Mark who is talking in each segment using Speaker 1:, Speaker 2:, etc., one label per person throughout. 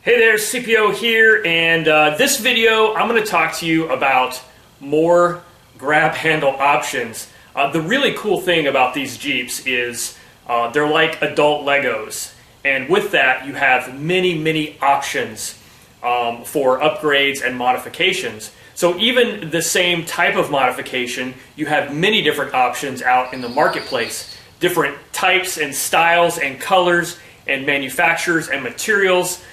Speaker 1: Hey there, CPO here, and this video I'm going to talk to you about more grab handle options. The really cool thing about these Jeeps is they're like adult Legos, and with that you have many options for upgrades and modifications. So even the same type of modification, you have many different options out in the marketplace. Different types and styles and colors and manufacturers and materials.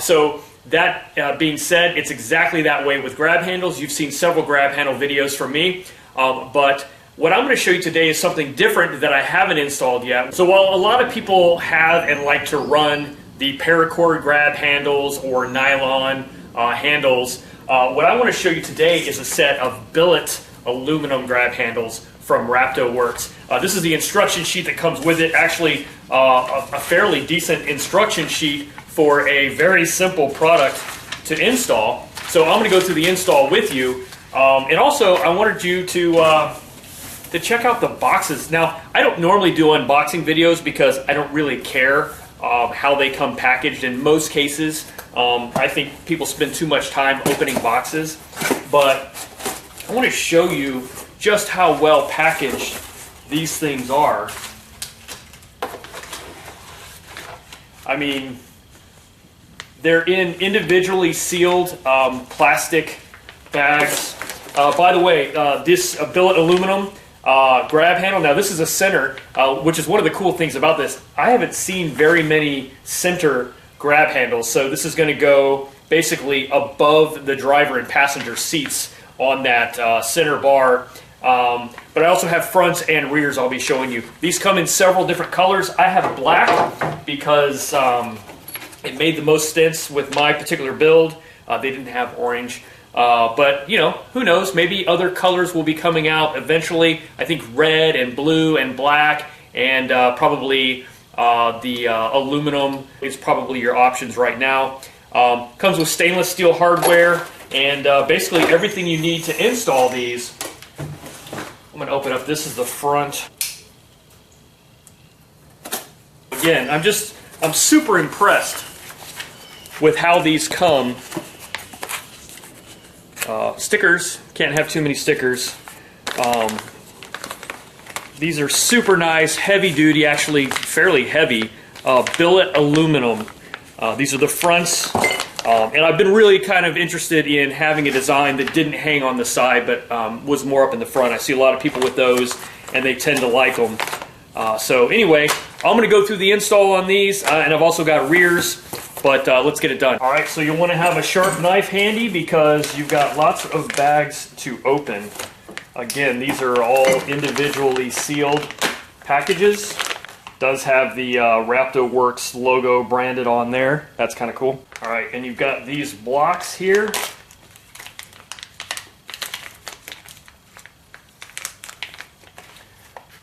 Speaker 1: So that being said, it's exactly that way with grab handles. You've seen several grab handle videos from me, but what I'm going to show you today is something different that I haven't installed yet. So while a lot of people have and like to run the paracord grab handles or nylon handles, what I want to show you today is a set of billet aluminum grab handles from Rapto Worx. This is the instruction sheet that comes with it. Actually, a fairly decent instruction sheet for a very simple product to install. So I'm going to go through the install with you. And also, I wanted you to check out the boxes. Now, I don't normally do unboxing videos because I don't really care how they come packaged in most cases. I think people spend too much time opening boxes. But I want to show you just how well packaged these things are. I mean, they're in individually sealed plastic bags. By the way, this billet aluminum grab handle, now this is a center, which is one of the cool things about this. I haven't seen very many center grab handles, so this is going to go basically above the driver and passenger seats on that center bar. But I also have fronts and rears I'll be showing you. These come in several different colors. I have black because it made the most sense with my particular build. They didn't have orange. But, you know, who knows? Maybe other colors will be coming out eventually. I think red and blue and black and probably the aluminum is probably your options right now. Comes with stainless steel hardware and basically everything you need to install these. I'm going to open up. This is the front. Again, I'm super impressed with how these come. Stickers, can't have too many stickers. These are super nice, heavy duty, actually fairly heavy, billet aluminum. These are the fronts, and I've been really kind of interested in having a design that didn't hang on the side but was more up in the front. I see a lot of people with those and they tend to like them. So anyway, I'm going to go through the install on these, and I've also got rears. But let's get it done. All right, so you'll want to have a sharp knife handy because you've got lots of bags to open. Again, these are all individually sealed packages. Does have the Rapto Worx logo branded on there. That's kind of cool. All right, and you've got these blocks here.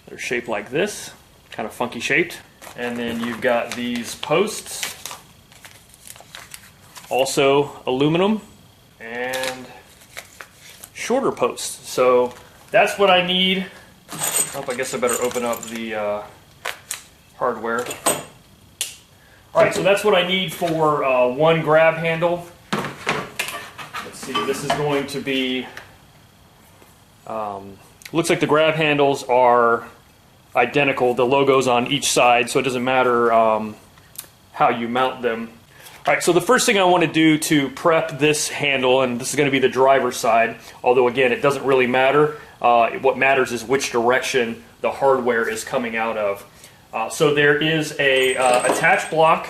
Speaker 1: They're shaped like this, kind of funky shaped. And then you've got these posts. Also aluminum and shorter posts. So that's what I need. Oh, I guess I better open up the hardware. All right, so that's what I need for one grab handle. Let's see, this is going to be, looks like the grab handles are identical. The logo's on each side, so it doesn't matter how you mount them. All right, so the first thing I want to do to prep this handle, and this is going to be the driver's side, although again, it doesn't really matter. What matters is which direction the hardware is coming out of. So there is a attach block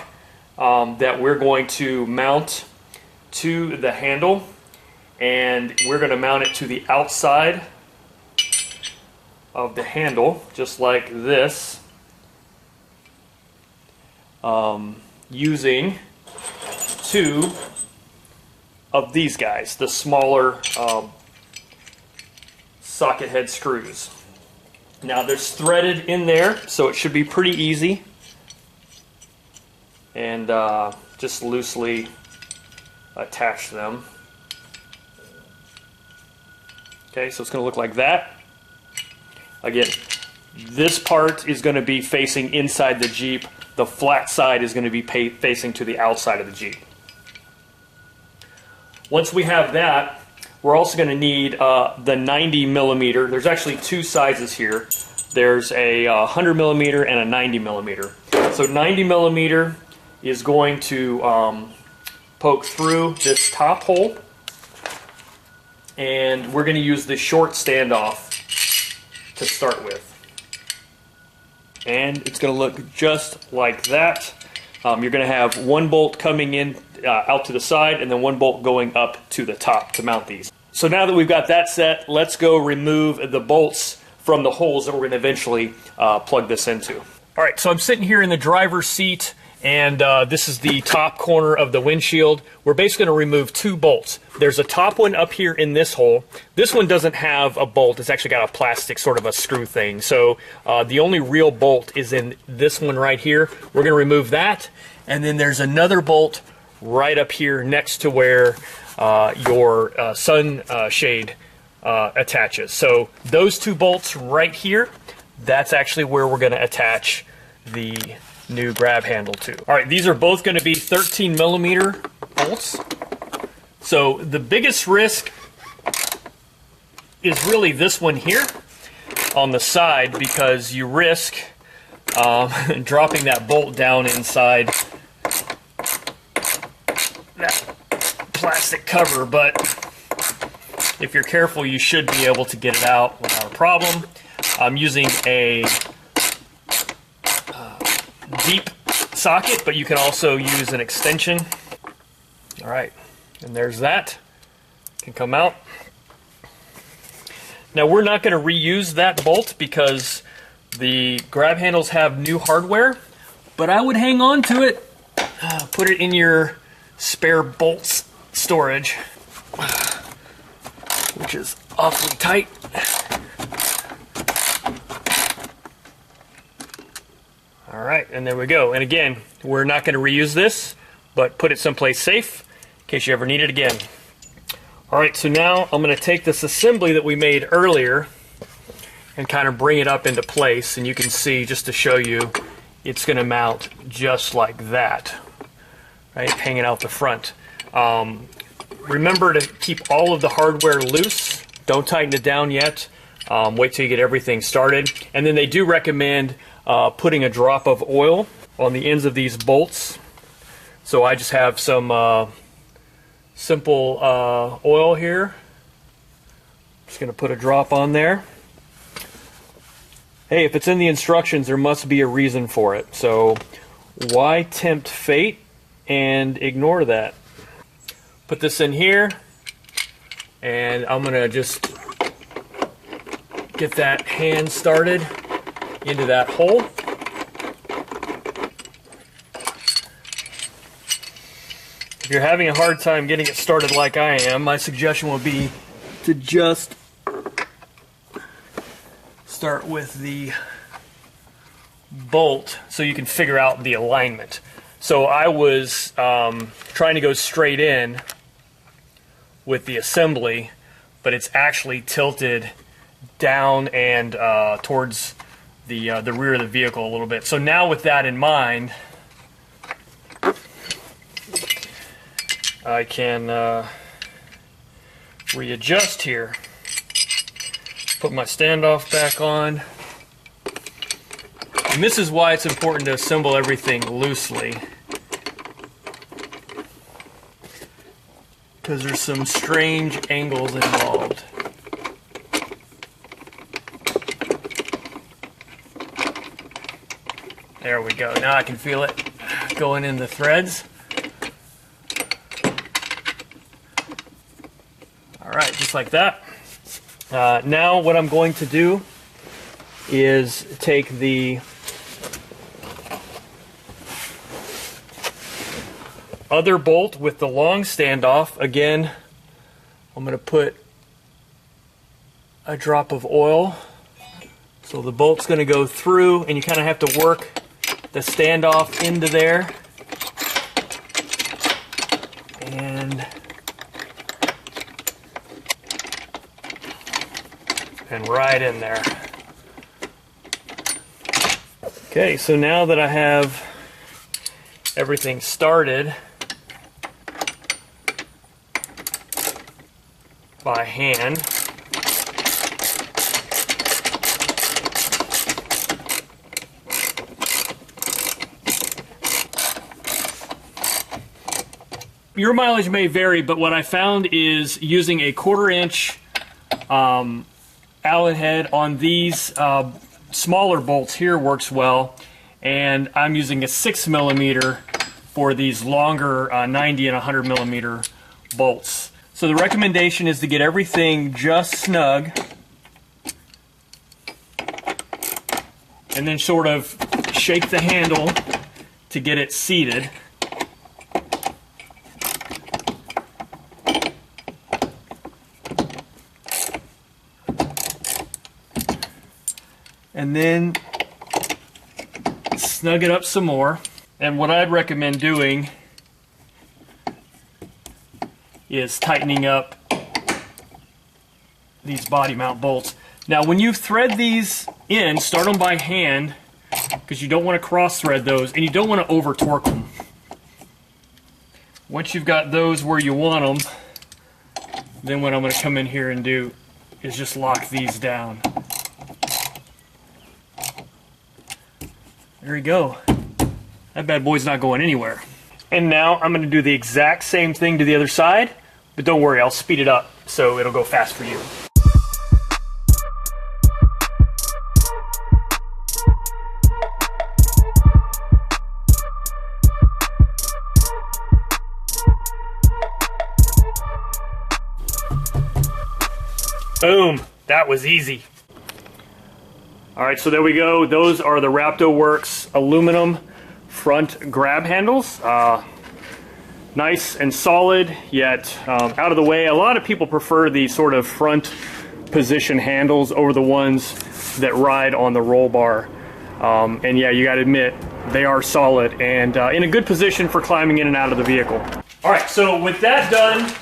Speaker 1: that we're going to mount to the handle, and we're going to mount it to the outside of the handle, just like this, using two of these guys, the smaller socket head screws. Now there's threaded in there, so it should be pretty easy. And just loosely attach them. Okay, so it's going to look like that. Again, this part is going to be facing inside the Jeep. The flat side is going to be facing to the outside of the Jeep. Once we have that, we're also going to need the 90 millimeter. There's actually two sizes here. There's a 100 millimeter and a 90 millimeter. So 90 millimeter is going to poke through this top hole, and we're going to use the short standoff to start with. And it's going to look just like that. You're going to have one bolt coming in out to the side, and then one bolt going up to the top to mount these. So now that we've got that set, let's go remove the bolts from the holes that we're going to eventually plug this into. All right, so I'm sitting here in the driver's seat, and this is the top corner of the windshield. We're basically going to remove two bolts. There's a top one up here in this hole. This one doesn't have a bolt. It's actually got a plastic sort of a screw thing. So the only real bolt is in this one right here. We're going to remove that. And then there's another bolt right up here next to where your sun shade attaches. So those two bolts right here, that's actually where we're going to attach the new grab handle to. All right, these are both going to be 13 millimeter bolts. So the biggest risk is really this one here on the side, because you risk dropping that bolt down inside that plastic cover, but if you're careful, you should be able to get it out without a problem. I'm using a deep socket, but you can also use an extension. All right, and there's that. Can come out. Now we're not going to reuse that bolt because the grab handles have new hardware, but I would hang on to it. Put it in your spare bolts storage, which is awfully tight. All right, and there we go. And again, we're not going to reuse this, but put it someplace safe in case you ever need it again. All right, so now I'm going to take this assembly that we made earlier and kind of bring it up into place, and you can see, just to show you, it's going to mount just like that, right, hanging out the front. Remember to keep all of the hardware loose. Don't tighten it down yet. Wait till you get everything started. And then they do recommend putting a drop of oil on the ends of these bolts. So I just have some simple oil here. Just going to put a drop on there. Hey, if it's in the instructions, there must be a reason for it. So why tempt fate and ignore that? Put this in here, and I'm going to just get that hand started into that hole. If you're having a hard time getting it started like I am, my suggestion would be to just start with the bolt so you can figure out the alignment. So I was trying to go straight in with the assembly, but it's actually tilted down and towards the rear of the vehicle a little bit. So now with that in mind, I can readjust here. Put my standoff back on. And this is why it's important to assemble everything loosely, because there's some strange angles involved. There we go. Now I can feel it going in the threads. All right, just like that. Now what I'm going to do is take the other bolt with the long standoff. Again, I'm going to put a drop of oil. So the bolt's going to go through, and you kind of have to work the standoff into there. And right in there. Okay, so now that I have everything started, by hand. Your mileage may vary, but what I found is using a 1/4 inch Allen head on these smaller bolts here works well, and I'm using a 6mm for these longer 90 and 100mm bolts. So the recommendation is to get everything just snug and then sort of shake the handle to get it seated. And then snug it up some more. And what I'd recommend doing is tightening up these body mount bolts. Now when you thread these in, start them by hand, because you don't want to cross thread those and you don't want to over torque them. Once you've got those where you want them, then what I'm going to come in here and do is just lock these down. There you go. That bad boy's not going anywhere. And now I'm going to do the exact same thing to the other side, but don't worry, I'll speed it up so it'll go fast for you. Boom, that was easy. All right, so there we go. Those are the Rapto Worx aluminum front grab handles. Nice and solid, yet out of the way. A lot of people prefer the sort of front position handles over the ones that ride on the roll bar. And yeah, you gotta admit, they are solid and in a good position for climbing in and out of the vehicle. All right, so with that done,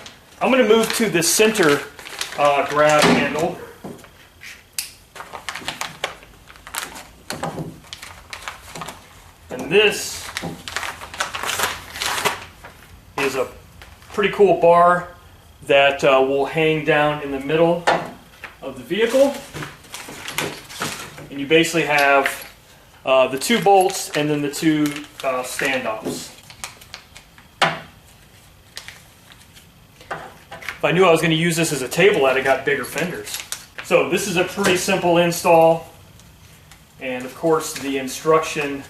Speaker 1: I'm gonna move to the center grab handle. And this is a pretty cool bar that will hang down in the middle of the vehicle. And you basically have the 2 bolts and then the 2 standoffs. If I knew I was going to use this as a table, I'd have got bigger fenders. So this is a pretty simple install. And of course the instruction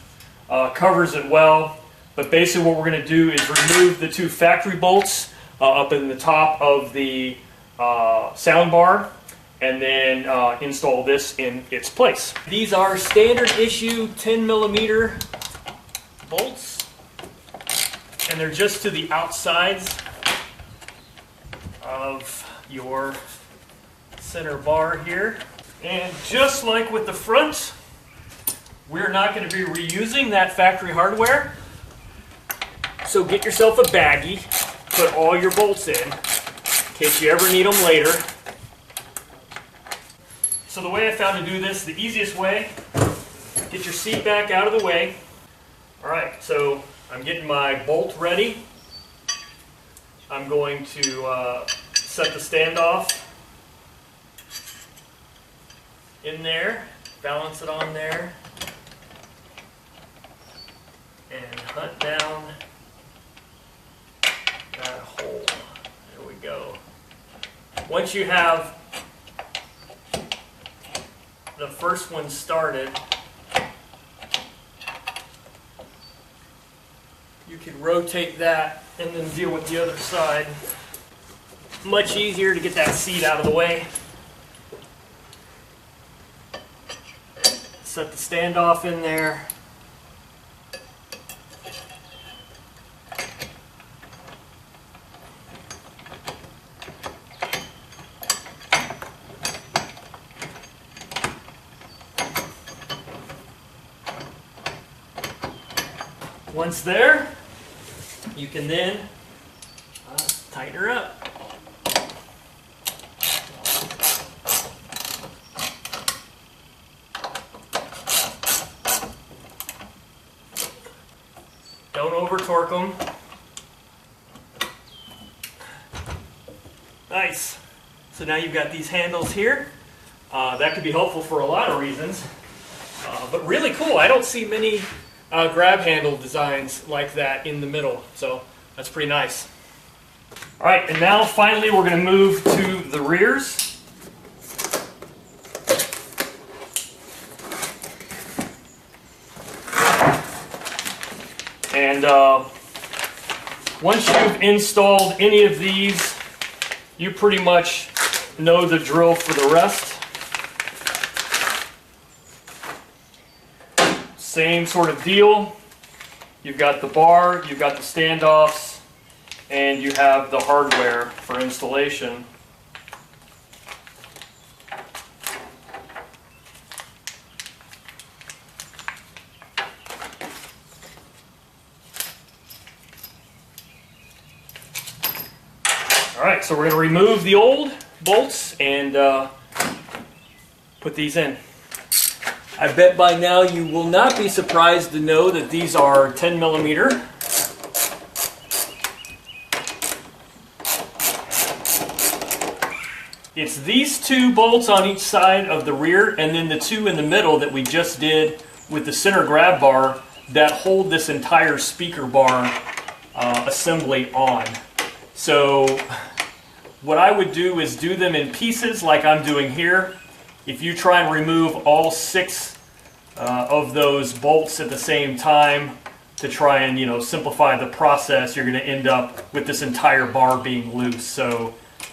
Speaker 1: covers it well, but basically what we're going to do is remove the 2 factory bolts up in the top of the sound bar and then install this in its place. These are standard issue 10mm bolts, and they're just to the outsides of your center bar here. And just like with the front, we're not going to be reusing that factory hardware, so get yourself a baggie, put all your bolts in case you ever need them later. So the way I found to do this, the easiest way, get your seat back out of the way. Alright, so I'm getting my bolt ready. I'm going to set the standoff in there, balance it on there, and hunt down that hole. There we go. Once you have the first one started, you can rotate that and then deal with the other side. Much easier to get that seat out of the way. Set the standoff in there. Once there, you can then tighten her up. Don't over torque them. Nice. So now you've got these handles here. That could be helpful for a lot of reasons. But really cool. I don't see many grab handle designs like that in the middle. So that's pretty nice. All right, and now finally we're going to move to the rears. And once you've installed any of these, you pretty much know the drill for the rest. Same sort of deal. You've got the bar, you've got the standoffs, and you have the hardware for installation. All right, so we're going to remove the old bolts and put these in. I bet by now you will not be surprised to know that these are 10 millimeter. It's these two bolts on each side of the rear and then the two in the middle that we just did with the center grab bar that hold this entire speaker bar assembly on. So what I would do is do them in pieces like I'm doing here. If you try and remove all 6 of those bolts at the same time to try and, simplify the process, you're going to end up with this entire bar being loose. So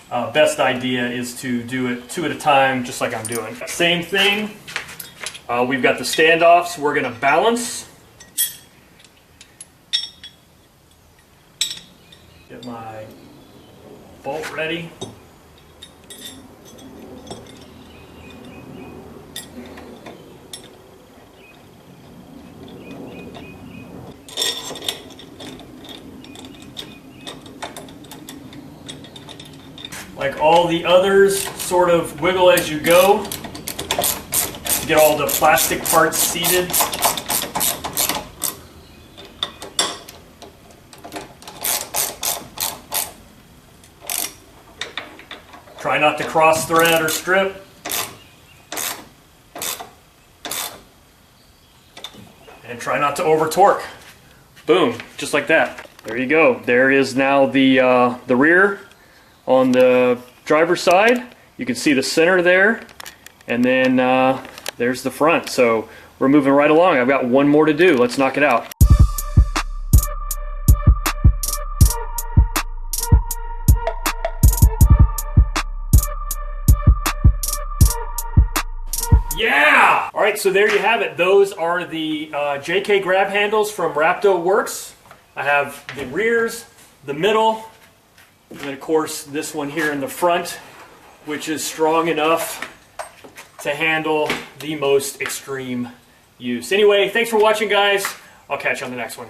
Speaker 1: best idea is to do it 2 at a time, just like I'm doing. Same thing. We've got the standoffs. We're going to balance. Get my bolt ready. Like all the others, sort of wiggle as you go to get all the plastic parts seated. Try not to cross thread or strip. And try not to over torque. Boom, just like that. There you go. There is now the rear on the driver's side. You can see the center there, and then there's the front. So we're moving right along. I've got one more to do. Let's knock it out. Yeah! All right, so there you have it. Those are the JK grab handles from Rapto Worx. I have the rears, the middle, and then of course this one here in the front, which is strong enough to handle the most extreme use. Anyway, thanks for watching, guys. I'll catch you on the next one.